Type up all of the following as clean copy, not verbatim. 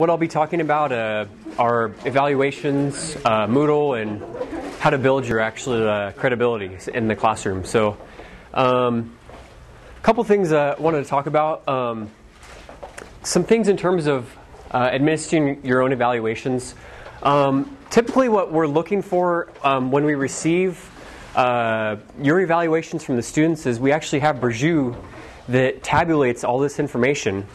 What I'll be talking about are evaluations, Moodle, and how to build your actual credibility in the classroom. So a couple things I wanted to talk about. Some things in terms of administering your own evaluations. Typically what we're looking for when we receive your evaluations from the students is we actually have Burjou that tabulates all this information.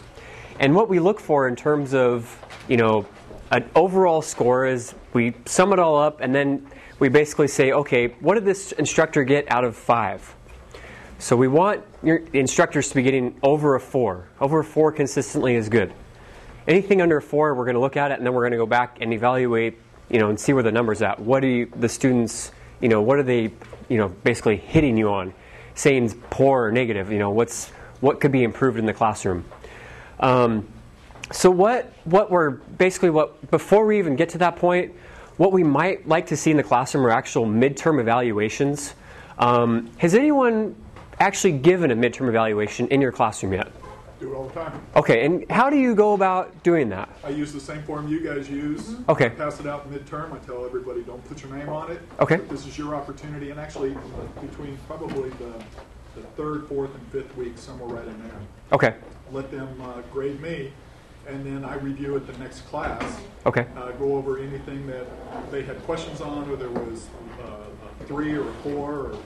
And what we look for in terms of, an overall score is we sum it all up and then we basically say, okay, what did this instructor get out of 5? So we want your instructors to be getting over a 4. Over a 4 consistently is good. Anything under a 4, we're going to look at it and then we're going to go back and evaluate, and see where the number's at. What do the students, what are they, basically hitting you on? Saying poor or negative, what could be improved in the classroom? So before we even get to that point, what we might like to see in the classroom are actual midterm evaluations. Has anyone actually given a midterm evaluation in your classroom yet? Do it all the time. Okay, and how do you go about doing that? I use the same form you guys use. Okay. I pass it out midterm. I tell everybody, don't put your name on it. Okay. But this is your opportunity, and actually between probably the 3rd, 4th, and 5th week, somewhere right in there. Okay. Let them grade me, and then I review it the next class. Okay. Go over anything that they had questions on, or there was a 3 or a 4, or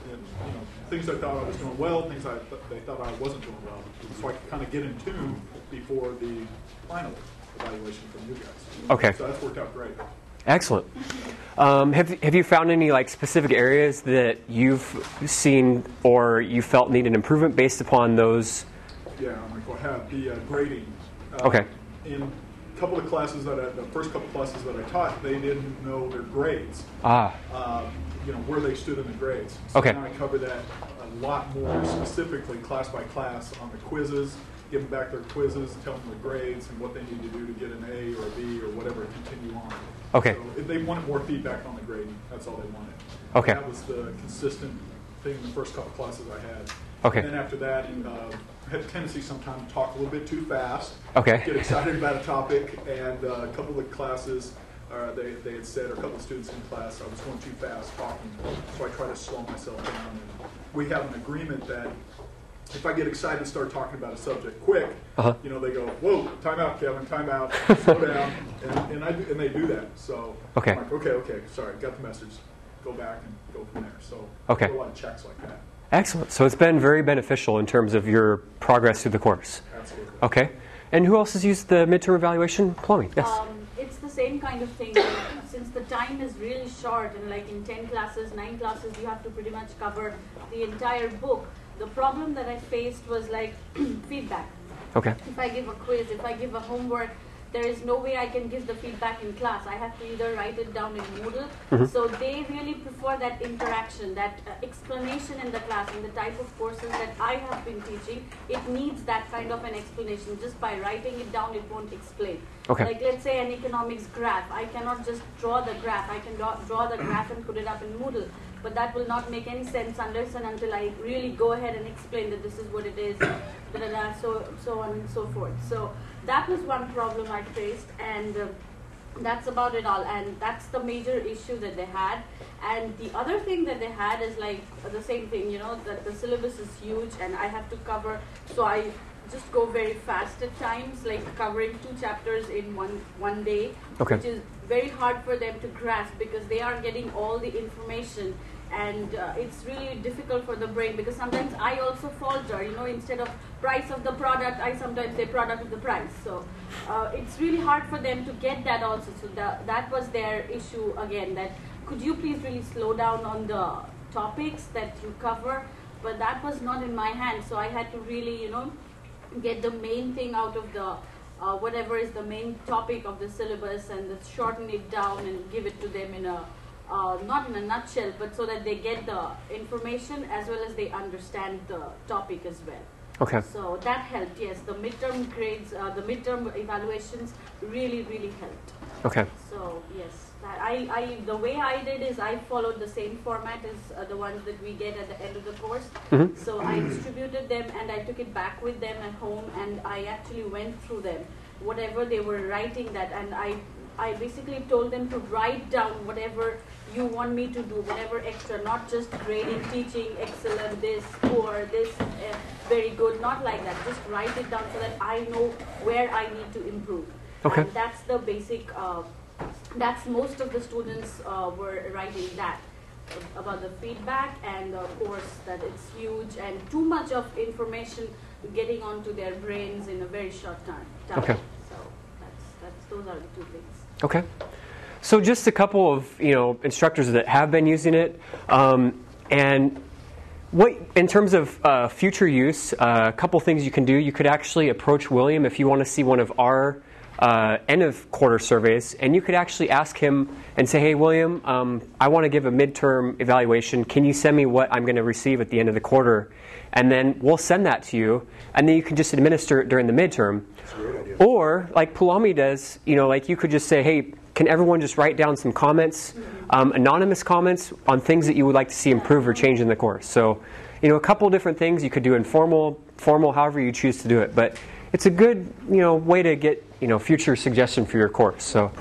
things I thought I was doing well, things they thought I wasn't doing well. So I could kind of get in tune before the final evaluation from you guys. Okay. So that's worked out great. Excellent. Have you found any specific areas that you've seen or you felt needed improvement based upon those? Yeah, Michael, I have the grading. Okay. In a couple of classes the first couple of classes that I taught, they didn't know their grades. Where they stood in the grades. So okay. Now I cover that a lot more specifically, class by class, on the quizzes, give them back their quizzes, tell them the grades and what they need to do to get an A or a B or whatever, continue on. Okay. So if they wanted more feedback on the grading, that's all they wanted. Okay. That was the consistent thing in the first couple of classes I had. Okay. And then after that, I had a tendency sometimes to talk a little bit too fast. Okay. Get excited about a topic, and a couple of classes, they had said, or a couple of students in class, I was going too fast talking, so I try to slow myself down. And we have an agreement that if I get excited and start talking about a subject quick, they go, whoa, time out, Kevin, time out, slow down, and they do that. So okay. I'm like, okay, sorry, got the message. Go back and go from there. So okay. a lot of checks like that. Excellent. So it's been very beneficial in terms of your progress through the course. Absolutely. Okay. And who else has used the midterm evaluation? Chloe, yes. It's the same kind of thing. Since the time is really short, and like in 10 classes, 9 classes, you have to pretty much cover the entire book. The problem that I faced was feedback. Okay. If I give a quiz, if I give a homework, there is no way I can give the feedback in class. I have to either write it down in Moodle. Mm-hmm. So they really prefer that interaction, that explanation in the class. And the type of courses that I have been teaching, it needs that kind of an explanation. Just by writing it down, it won't explain. Okay. Like let's say an economics graph. I cannot just draw the graph. I can draw the graph and put it up in Moodle. But that will not make any sense unless and until I really go ahead and explain that this is what it is, so on and so forth. So that was one problem I faced, and that's about it all. And that's the major issue that they had. And the other thing that they had is the same thing, that the syllabus is huge and I have to cover, so I just go very fast at times, like covering 2 chapters in one day, okay. which is very hard for them to grasp because they are getting all the information, and it's really difficult for the brain because sometimes I also falter, instead of price of the product, I sometimes say product of the price. So it's really hard for them to get that also. So that was their issue again, that could you please really slow down on the topics that you cover, but that was not in my hands. So I had to really, get the main thing out of the whatever is the main topic of the syllabus and shorten it down and give it to them in a not in a nutshell, but so that they get the information as well as they understand the topic as well. Okay. So that helped, yes. The midterm grades, the midterm evaluations really, really helped. Okay. So yes, the way I did is I followed the same format as the ones that we get at the end of the course. Mm-hmm. So I distributed them and I took it back with them at home, and I actually went through them. whatever they were writing that, and I basically told them to write down whatever you want me to do, whatever extra, not just grading, teaching, excellent, this, poor, this, very good, not like that. Just write it down so that I know where I need to improve. Okay. And that's the basic, that's most of the students were writing that, about the feedback, and of course that it's huge and too much of information getting onto their brains in a very short time. Okay. So those are the two things. Okay. So just a couple of instructors that have been using it, and what in terms of future use, a couple things you can do. You could actually approach William if you want to see one of our end of quarter surveys, and you could actually ask him and say, hey William, I want to give a midterm evaluation. Can you send me what I'm going to receive at the end of the quarter? And then we'll send that to you, and then you can just administer it during the midterm. That's a great idea. Or like Pulami does, like you could just say, hey, can everyone just write down some comments, anonymous comments on things that you would like to see improve or change in the course. So, a couple different things you could do, informal, formal, however you choose to do it. But it's a good, way to get, future suggestion for your course. So.